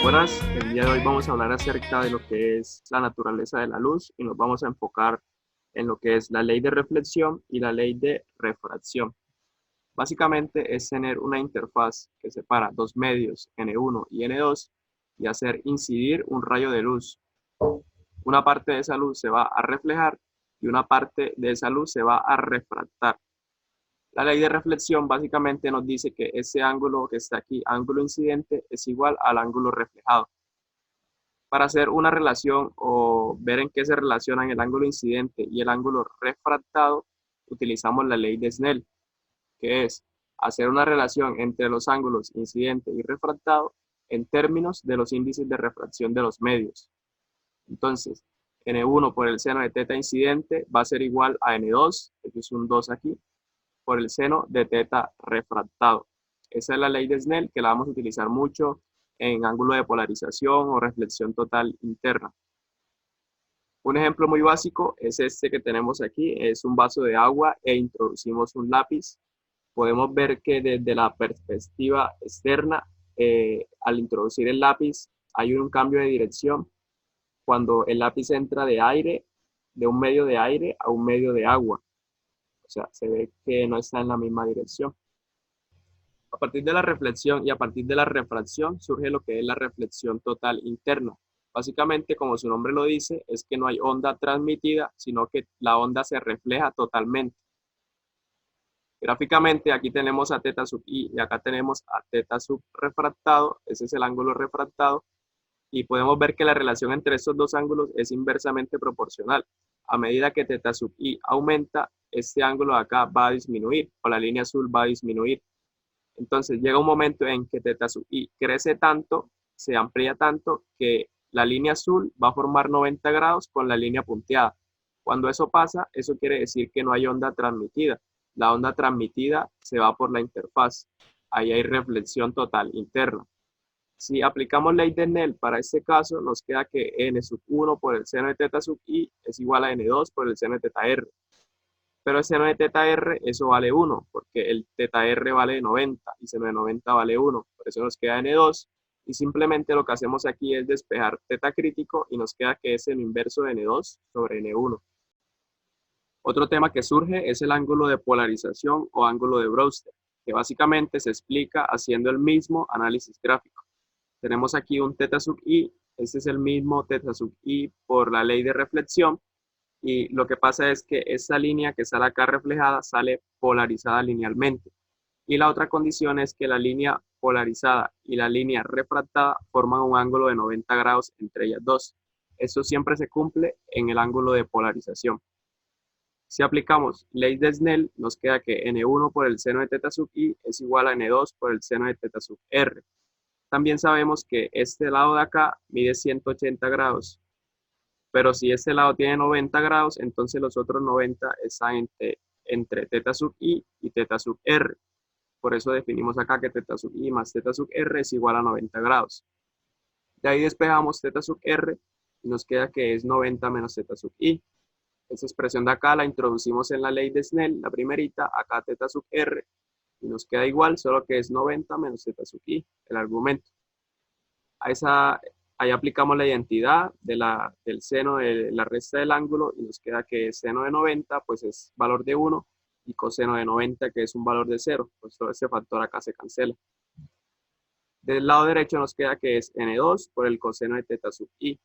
Buenas, el día de hoy vamos a hablar acerca de lo que es la naturaleza de la luz y nos vamos a enfocar en lo que es la ley de reflexión y la ley de refracción. Básicamente es tener una interfaz que separa dos medios, N1 y N2, y hacer incidir un rayo de luz. Una parte de esa luz se va a reflejar y una parte de esa luz se va a refractar. La ley de reflexión básicamente nos dice que ese ángulo que está aquí, ángulo incidente, es igual al ángulo reflejado. Para hacer una relación o ver en qué se relacionan el ángulo incidente y el ángulo refractado, utilizamos la ley de Snell, que es hacer una relación entre los ángulos incidente y refractado en términos de los índices de refracción de los medios. Entonces, N1 por el seno de teta incidente va a ser igual a N2, esto es un 2 aquí, por el seno de teta refractado. Esa es la ley de Snell que la vamos a utilizar mucho en ángulo de polarización o reflexión total interna. Un ejemplo muy básico es este que tenemos aquí, es un vaso de agua e introducimos un lápiz. Podemos ver que desde la perspectiva externa, al introducir el lápiz, hay un cambio de dirección cuando el lápiz entra de aire, de un medio de aire a un medio de agua. O sea, se ve que no está en la misma dirección. A partir de la reflexión y a partir de la refracción surge lo que es la reflexión total interna. Básicamente, como su nombre lo dice, es que no hay onda transmitida, sino que la onda se refleja totalmente. Gráficamente, aquí tenemos a teta sub i y acá tenemos a teta sub refractado. Ese es el ángulo refractado. Y podemos ver que la relación entre estos dos ángulos es inversamente proporcional. A medida que teta sub i aumenta, este ángulo de acá va a disminuir, o la línea azul va a disminuir. Entonces llega un momento en que teta sub i crece tanto, se amplía tanto, que la línea azul va a formar 90 grados con la línea punteada. Cuando eso pasa, eso quiere decir que no hay onda transmitida. La onda transmitida se va por la interfaz. Ahí hay reflexión total interna. Si aplicamos ley de Snell para este caso, nos queda que n sub 1 por el seno de teta sub i es igual a n2 por el seno de teta r. Pero el seno de teta r, eso vale 1, porque el teta r vale 90 y seno de 90 vale 1. Por eso nos queda n2 y simplemente lo que hacemos aquí es despejar teta crítico y nos queda que es el inverso de n2 sobre n1. Otro tema que surge es el ángulo de polarización o ángulo de Brewster, que básicamente se explica haciendo el mismo análisis gráfico. Tenemos aquí un teta sub i, este es el mismo teta sub i por la ley de reflexión, y lo que pasa es que esta línea que sale acá reflejada sale polarizada linealmente. Y la otra condición es que la línea polarizada y la línea refractada forman un ángulo de 90 grados entre ellas dos. Esto siempre se cumple en el ángulo de polarización. Si aplicamos ley de Snell, nos queda que n1 por el seno de teta sub i es igual a n2 por el seno de teta sub r. También sabemos que este lado de acá mide 180 grados, pero si este lado tiene 90 grados, entonces los otros 90 están entre teta sub i y teta sub r. Por eso definimos acá que teta sub i más teta sub r es igual a 90 grados. De ahí despejamos teta sub r y nos queda que es 90 menos teta sub i. Esa expresión de acá la introducimos en la ley de Snell, la primerita, acá teta sub r, y nos queda igual, solo que es 90 menos teta sub i, el argumento. Ahí aplicamos la identidad del seno de la resta del ángulo y nos queda que seno de 90 pues es valor de 1 y coseno de 90 que es un valor de 0, pues todo ese factor acá se cancela. Del lado derecho nos queda que es n2 por el coseno de teta sub i.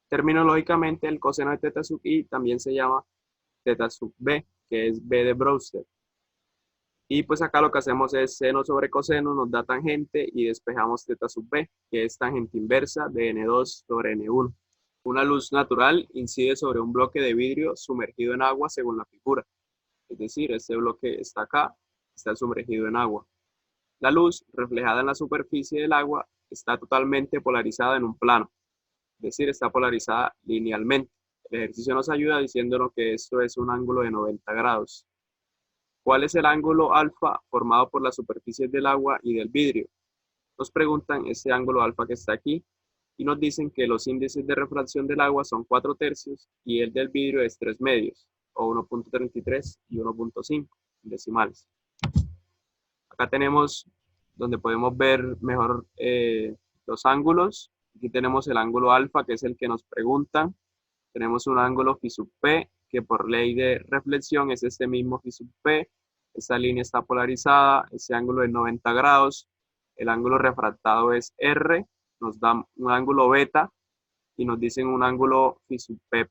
Terminológicamente el coseno de teta sub i también se llama teta sub b, que es b de Brewster. Y pues acá lo que hacemos es seno sobre coseno, nos da tangente y despejamos teta sub b, que es tangente inversa de n2 sobre n1. Una luz natural incide sobre un bloque de vidrio sumergido en agua según la figura. Es decir, este bloque está acá, está sumergido en agua. La luz reflejada en la superficie del agua está totalmente polarizada en un plano. Es decir, está polarizada linealmente. El ejercicio nos ayuda diciéndonos que esto es un ángulo de 90 grados. ¿Cuál es el ángulo alfa formado por las superficies del agua y del vidrio? Nos preguntan ese ángulo alfa que está aquí y nos dicen que los índices de refracción del agua son 4/3 y el del vidrio es 3/2 o 1.33 y 1.5 decimales. Acá tenemos donde podemos ver mejor los ángulos. Aquí tenemos el ángulo alfa, que es el que nos preguntan. Tenemos un ángulo phi sub p, que por ley de reflexión es este mismo phi sub p. Esta línea está polarizada, ese ángulo es 90 grados. El ángulo refractado es R, nos dan un ángulo beta y nos dicen un ángulo phi sub p'.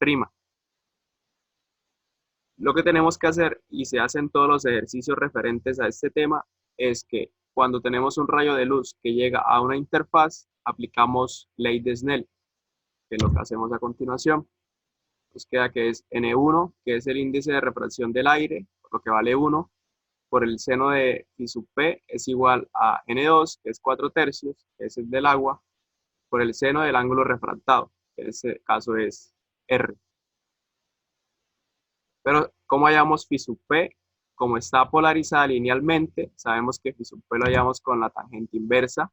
Lo que tenemos que hacer, y se hacen todos los ejercicios referentes a este tema, es que cuando tenemos un rayo de luz que llega a una interfaz, aplicamos ley de Snell, que es lo que hacemos a continuación. Nos queda que es N1, que es el índice de refracción del aire, por lo que vale 1, por el seno de phi sub p es igual a N2, que es 4/3, que es el del agua, por el seno del ángulo refractado, que en este caso es R. Pero, ¿cómo hallamos phi sub p? Como está polarizada linealmente, sabemos que phi sub p lo hallamos con la tangente inversa,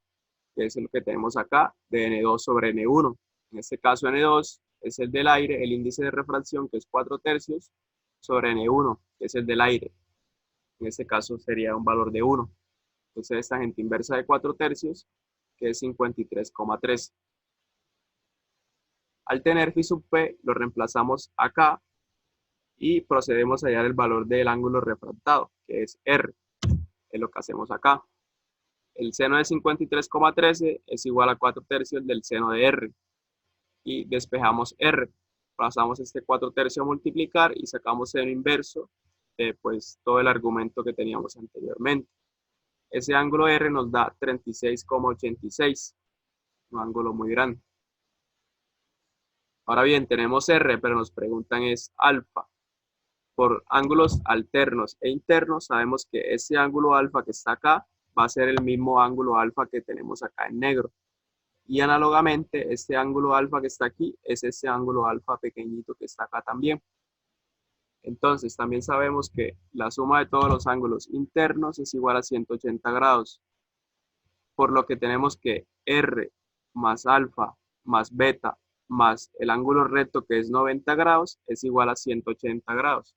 que es lo que tenemos acá, de N2 sobre N1. En este caso, N2 es el del aire, el índice de refracción, que es 4/3, sobre N1, que es el del aire. En este caso sería un valor de 1. Entonces, esta tangente inversa de 4/3, que es 53,3. Al tener phi sub p, lo reemplazamos acá y procedemos a hallar el valor del ángulo refractado, que es R, es lo que hacemos acá. El seno de 53,13 es igual a 4/3 del seno de R, y despejamos R. Pasamos este 4/3 a multiplicar y sacamos seno inverso de pues, todo el argumento que teníamos anteriormente. Ese ángulo R nos da 36,86, un ángulo muy grande. Ahora bien, tenemos R, pero nos preguntan es alfa. Por ángulos alternos e internos, sabemos que ese ángulo alfa que está acá va a ser el mismo ángulo alfa que tenemos acá en negro. Y análogamente, este ángulo alfa que está aquí es ese ángulo alfa pequeñito que está acá también. Entonces, también sabemos que la suma de todos los ángulos internos es igual a 180 grados. Por lo que tenemos que R más alfa más beta más el ángulo recto, que es 90 grados, es igual a 180 grados.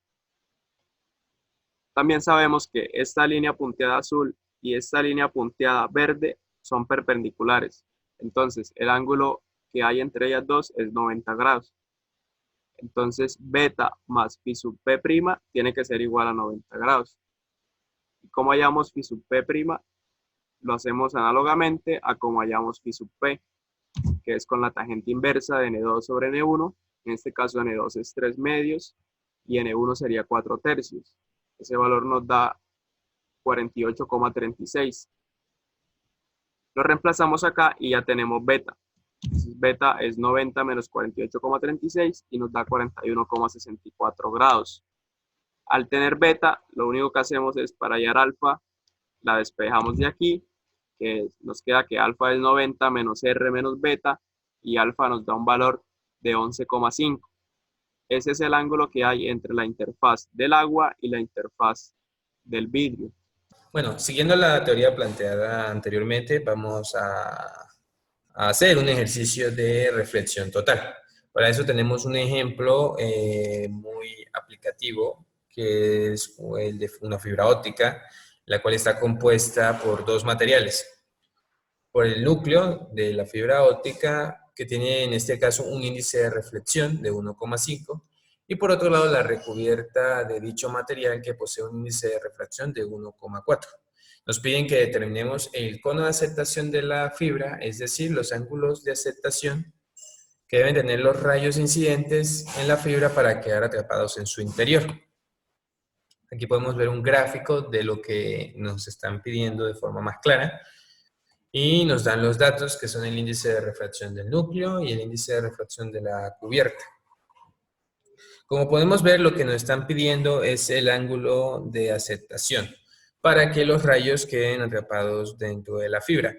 También sabemos que esta línea punteada azul y esta línea punteada verde son perpendiculares. Entonces, el ángulo que hay entre ellas dos es 90 grados. Entonces, beta más phi sub p' tiene que ser igual a 90 grados. ¿Y cómo hallamos phi sub p'? Lo hacemos análogamente a como hallamos phi sub p, que es con la tangente inversa de N2 sobre N1. En este caso, N2 es 3 medios y N1 sería 4/3. Ese valor nos da 48,36. Lo reemplazamos acá y ya tenemos beta. Entonces, beta es 90 menos 48,36 y nos da 41,64 grados. Al tener beta, lo único que hacemos es para hallar alfa, la despejamos de aquí, que nos queda que alfa es 90 menos R menos beta, y alfa nos da un valor de 11,5. Ese es el ángulo que hay entre la interfaz del agua y la interfaz del vidrio. Bueno, siguiendo la teoría planteada anteriormente, vamos a hacer un ejercicio de reflexión total. Para eso tenemos un ejemplo muy aplicativo, que es el de una fibra óptica, la cual está compuesta por dos materiales. Por el núcleo de la fibra óptica, que tiene en este caso un índice de reflexión de 1,5, y por otro lado la recubierta de dicho material, que posee un índice de refracción de 1,4. Nos piden que determinemos el cono de aceptación de la fibra, es decir, los ángulos de aceptación que deben tener los rayos incidentes en la fibra para quedar atrapados en su interior. Aquí podemos ver un gráfico de lo que nos están pidiendo de forma más clara. Y nos dan los datos, que son el índice de refracción del núcleo y el índice de refracción de la cubierta. Como podemos ver, lo que nos están pidiendo es el ángulo de aceptación para que los rayos queden atrapados dentro de la fibra,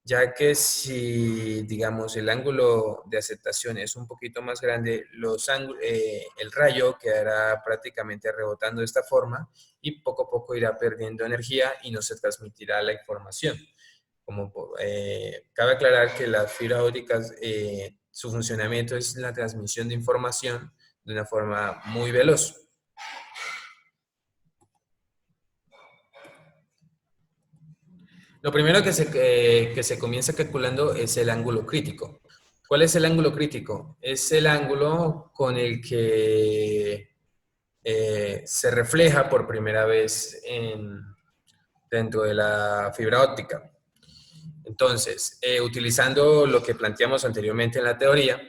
ya que si, digamos, el ángulo de aceptación es un poquito más grande, el rayo quedará prácticamente rebotando de esta forma y poco a poco irá perdiendo energía y no se transmitirá la información. Cabe aclarar que las fibras ópticas, su funcionamiento es la transmisión de información de una forma muy veloz. Lo primero que se comienza calculando es el ángulo crítico. ¿Cuál es el ángulo crítico? Es el ángulo con el que se refleja por primera vez dentro de la fibra óptica. Entonces, utilizando lo que planteamos anteriormente en la teoría,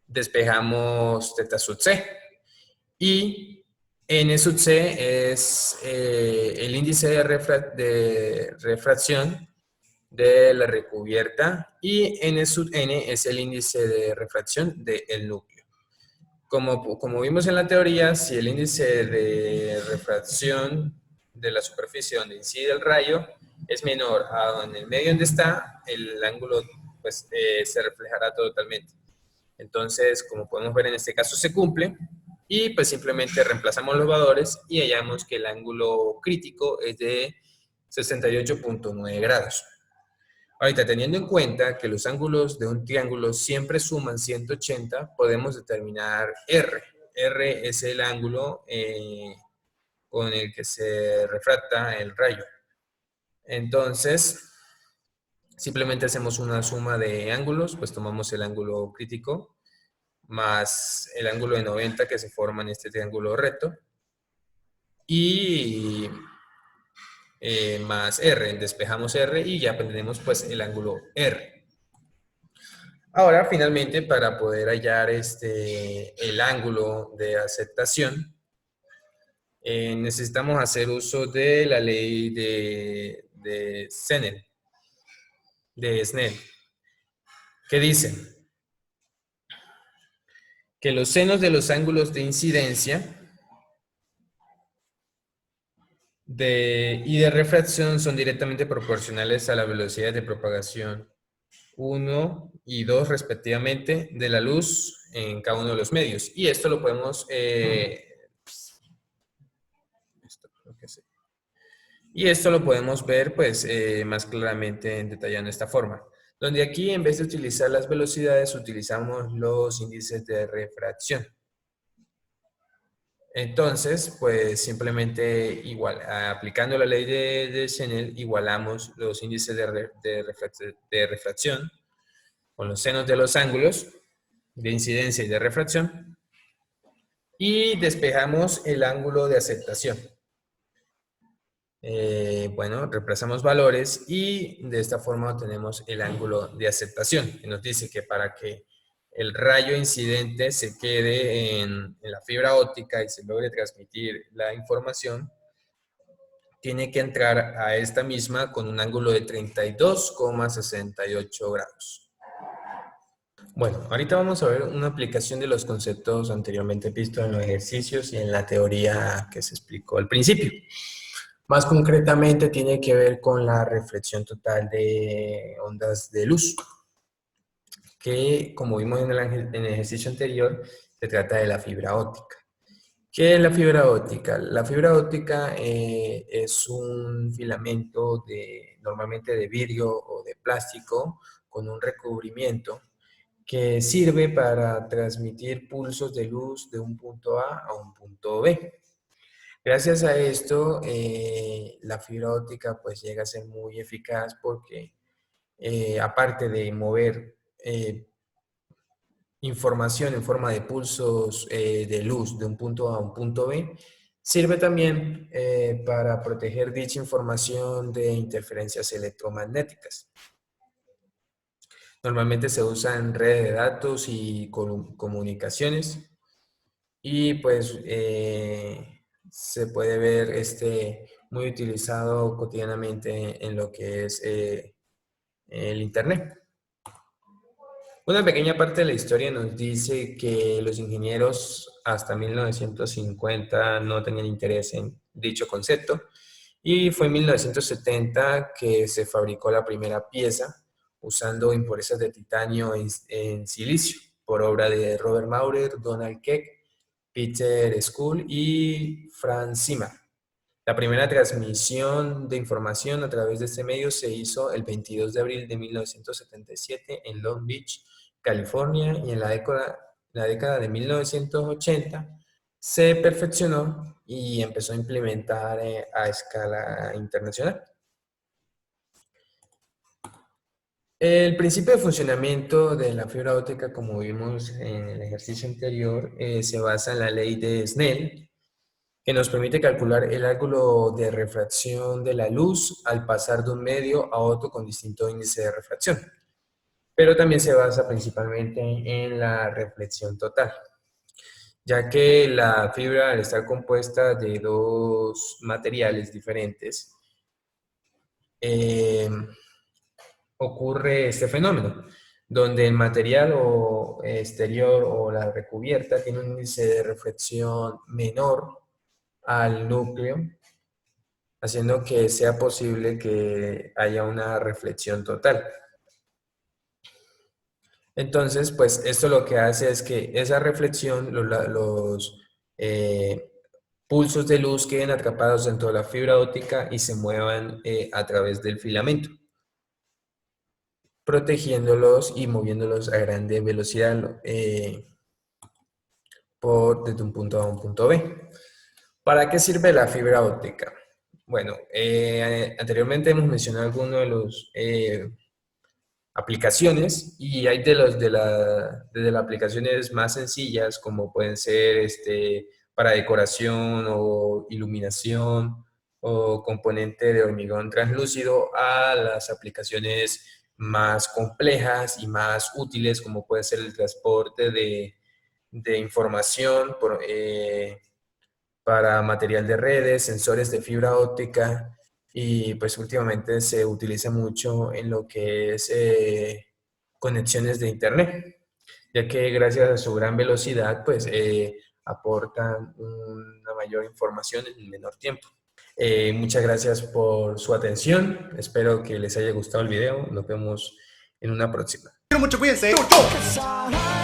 despejamos θ sub c y n sub c es el índice de refracción de la recubierta y n sub n es el índice de refracción del núcleo. Como vimos en la teoría, si el índice de refracción de la superficie donde incide el rayo es menor a en el medio donde está, el ángulo pues, se reflejará totalmente. Entonces, como podemos ver en este caso se cumple y pues simplemente reemplazamos los valores y hallamos que el ángulo crítico es de 68.9 grados. Ahorita, teniendo en cuenta que los ángulos de un triángulo siempre suman 180, podemos determinar R. R es el ángulo con el que se refracta el rayo. Entonces, simplemente hacemos una suma de ángulos, pues tomamos el ángulo crítico más el ángulo de 90 que se forma en este triángulo recto y más R, despejamos R y ya tenemos pues el ángulo R. Ahora, finalmente, para poder hallar el ángulo de aceptación, necesitamos hacer uso de la ley de Snell, que dice que los senos de los ángulos de incidencia y de refracción son directamente proporcionales a la velocidad de propagación 1 y 2 respectivamente de la luz en cada uno de los medios. Y esto lo podemos ver pues, más claramente detallando esta forma. Donde aquí, en vez de utilizar las velocidades, utilizamos los índices de refracción. Entonces, pues simplemente igual, aplicando la ley de Snell, igualamos los índices de refracción con los senos de los ángulos de incidencia y de refracción y despejamos el ángulo de aceptación. Bueno, reemplazamos valores y de esta forma obtenemos el ángulo de aceptación, que nos dice que para que el rayo incidente se quede en la fibra óptica y se logre transmitir la información, tiene que entrar a esta misma con un ángulo de 32,68 grados. Bueno, ahorita vamos a ver una aplicación de los conceptos anteriormente vistos en los ejercicios y en la teoría que se explicó al principio. Más concretamente tiene que ver con la reflexión total de ondas de luz, que como vimos en el ejercicio anterior, se trata de la fibra óptica. ¿Qué es la fibra óptica? La fibra óptica es un filamento normalmente de vidrio o de plástico con un recubrimiento que sirve para transmitir pulsos de luz de un punto A un punto B. Gracias a esto, la fibra óptica pues llega a ser muy eficaz porque aparte de mover información en forma de pulsos de luz de un punto A a un punto B, sirve también para proteger dicha información de interferencias electromagnéticas. Normalmente se usa en redes de datos y comunicaciones y pues se puede ver muy utilizado cotidianamente en lo que es el Internet. Una pequeña parte de la historia nos dice que los ingenieros hasta 1950 no tenían interés en dicho concepto y fue en 1970 que se fabricó la primera pieza usando impurezas de titanio en silicio por obra de Robert Maurer, Donald Keck, Peter Scull y Franz Zimmer. La primera transmisión de información a través de este medio se hizo el 22 de abril de 1977 en Long Beach, California, y en la década de 1980 se perfeccionó y empezó a implementar a escala internacional. El principio de funcionamiento de la fibra óptica, como vimos en el ejercicio anterior, se basa en la ley de Snell, que nos permite calcular el ángulo de refracción de la luz al pasar de un medio a otro con distinto índice de refracción. Pero también se basa principalmente en la reflexión total, ya que la fibra, al estar compuesta de dos materiales diferentes, ocurre este fenómeno, donde el material exterior o la recubierta tiene un índice de reflexión menor al núcleo, haciendo que sea posible que haya una reflexión total. Entonces, pues esto lo que hace es que esa reflexión, los pulsos de luz queden atrapados dentro de la fibra óptica y se muevan a través del filamento, protegiéndolos y moviéndolos a grande velocidad desde un punto A a un punto B. ¿Para qué sirve la fibra óptica? Bueno, anteriormente hemos mencionado algunos de los aplicaciones y hay desde las aplicaciones más sencillas como pueden ser para decoración o iluminación o componente de hormigón translúcido a las aplicaciones más complejas y más útiles como puede ser el transporte de información para material de redes, sensores de fibra óptica y pues últimamente se utiliza mucho en lo que es conexiones de internet, ya que gracias a su gran velocidad pues aportan una mayor información en un menor tiempo. Muchas gracias por su atención, espero que les haya gustado el video, nos vemos en una próxima. Quiero mucho, cuídense. Chau, chau.